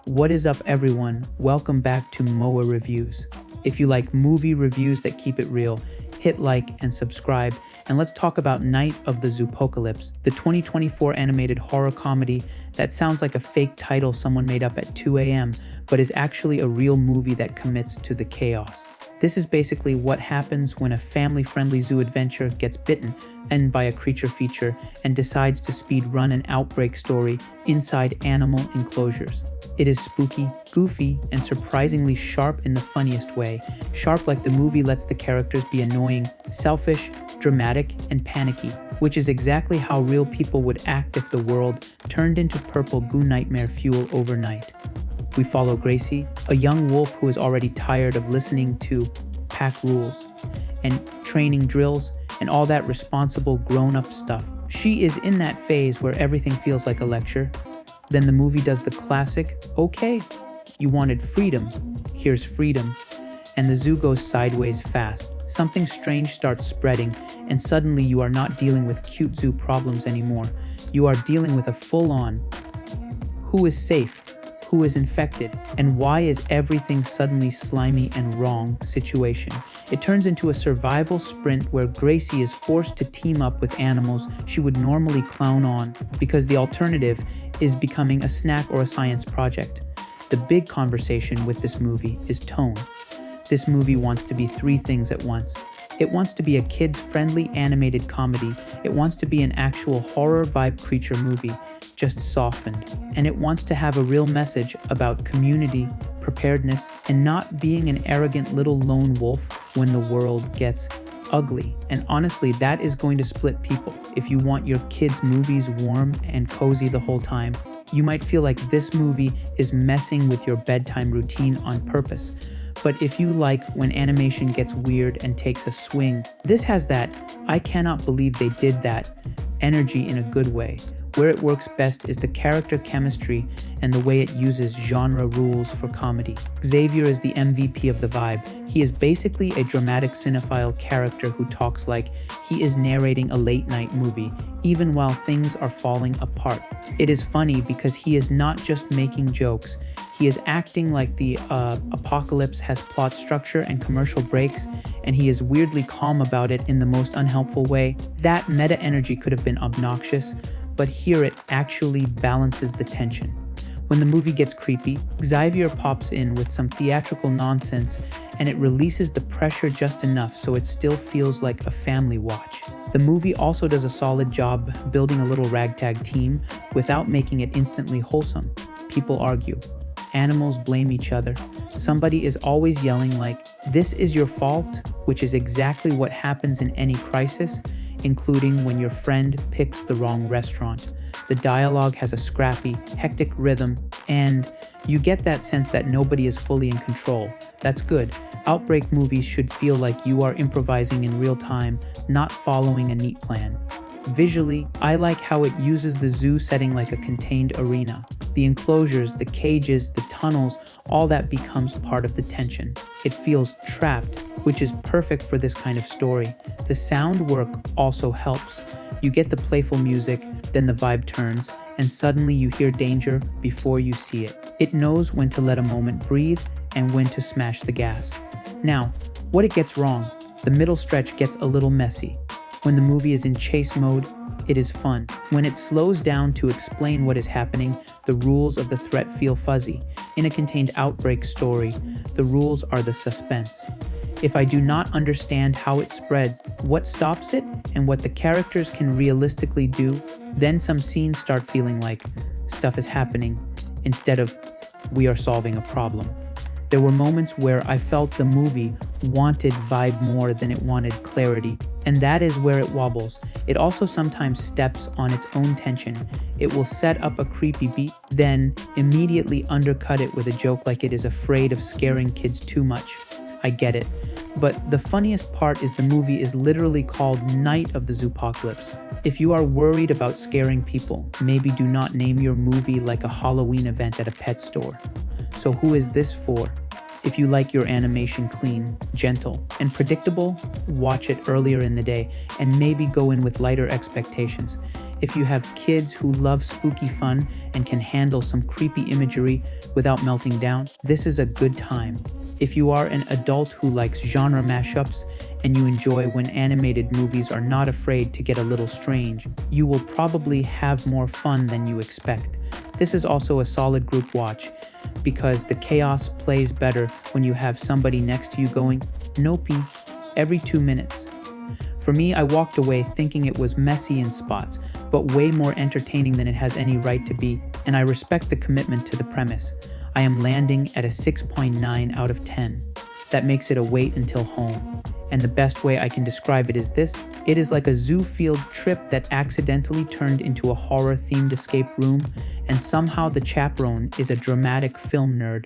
What is up, everyone? Welcome back to MoeReviews. If you like movie reviews that keep it real, hit like and subscribe, and let's talk about Night of the Zoopocalypse, the 2024 animated horror comedy that sounds like a fake title someone made up at 2 a.m., but is actually a real movie that commits to the chaos. This is basically what happens when a family-friendly zoo adventure gets bitten and by a creature feature and decides to speed-run an outbreak story inside animal enclosures. It is spooky, goofy, and surprisingly sharp in the funniest way. Sharp like the movie lets the characters be annoying, selfish, dramatic, and panicky, which is exactly how real people would act if the world turned into purple goo nightmare fuel overnight. We follow Gracie, a young wolf who is already tired of listening to pack rules and training drills and all that responsible grown-up stuff. She is in that phase where everything feels like a lecture. Then the movie does the classic, okay, you wanted freedom, here's freedom, and the zoo goes sideways fast. Something strange starts spreading, and suddenly you are not dealing with cute zoo problems anymore. You are dealing with a full-on, who is safe, who is infected, and why is everything suddenly slimy and wrong situation. It turns into a survival sprint where Gracie is forced to team up with animals she would normally clown on because the alternative is becoming a snack or a science project. The big conversation with this movie is tone. This movie wants to be three things at once. It wants to be a kids-friendly animated comedy. It wants to be an actual horror vibe creature movie, just softened. And it wants to have a real message about community, preparedness, and not being an arrogant little lone wolf when the world gets ugly. And honestly, that is going to split people. If you want your kids' movies warm and cozy the whole time, you might feel like this movie is messing with your bedtime routine on purpose. But if you like when animation gets weird and takes a swing, this has that, I cannot believe they did that, energy in a good way. Where it works best is the character chemistry and the way it uses genre rules for comedy. Xavier is the MVP of the vibe. He is basically a dramatic cinephile character who talks like he is narrating a late-night movie, even while things are falling apart. It is funny because he is not just making jokes. He is acting like the apocalypse has plot structure and commercial breaks, and he is weirdly calm about it in the most unhelpful way. That meta energy could have been obnoxious, but here it actually balances the tension. When the movie gets creepy, Xavier pops in with some theatrical nonsense, and it releases the pressure just enough so it still feels like a family watch. The movie also does a solid job building a little ragtag team without making it instantly wholesome. People argue. Animals blame each other. Somebody is always yelling like, "This is your fault," which is exactly what happens in any crisis, including when your friend picks the wrong restaurant. The dialogue has a scrappy, hectic rhythm, and you get that sense that nobody is fully in control. That's good. Outbreak movies should feel like you are improvising in real time, not following a neat plan. Visually, I like how it uses the zoo setting like a contained arena. The enclosures, the cages, the tunnels, all that becomes part of the tension. It feels trapped, which is perfect for this kind of story. The sound work also helps. You get the playful music, then the vibe turns, and suddenly you hear danger before you see it. It knows when to let a moment breathe and when to smash the gas. Now, what it gets wrong, the middle stretch gets a little messy. When the movie is in chase mode, it is fun. When it slows down to explain what is happening, the rules of the threat feel fuzzy. In a contained outbreak story, the rules are the suspense. If I do not understand how it spreads, what stops it, and what the characters can realistically do, then some scenes start feeling like stuff is happening instead of we are solving a problem. There were moments where I felt the movie wanted vibe more than it wanted clarity, and that is where it wobbles. It also sometimes steps on its own tension. It will set up a creepy beat, then immediately undercut it with a joke like it is afraid of scaring kids too much. I get it. But the funniest part is the movie is literally called Night of the Zoopocalypse. If you are worried about scaring people, maybe do not name your movie like a Halloween event at a pet store. So who is this for? If you like your animation clean, gentle, and predictable, watch it earlier in the day and maybe go in with lighter expectations. If you have kids who love spooky fun and can handle some creepy imagery without melting down, this is a good time. If you are an adult who likes genre mashups and you enjoy when animated movies are not afraid to get a little strange, you will probably have more fun than you expect. This is also a solid group watch because the chaos plays better when you have somebody next to you going, "Nopey," every 2 minutes. For me, I walked away thinking it was messy in spots, but way more entertaining than it has any right to be, and I respect the commitment to the premise. I am landing at a 6.9 out of 10. That makes it a wait until home. And the best way I can describe it is this: it is like a zoo field trip that accidentally turned into a horror-themed escape room, and somehow the chaperone is a dramatic film nerd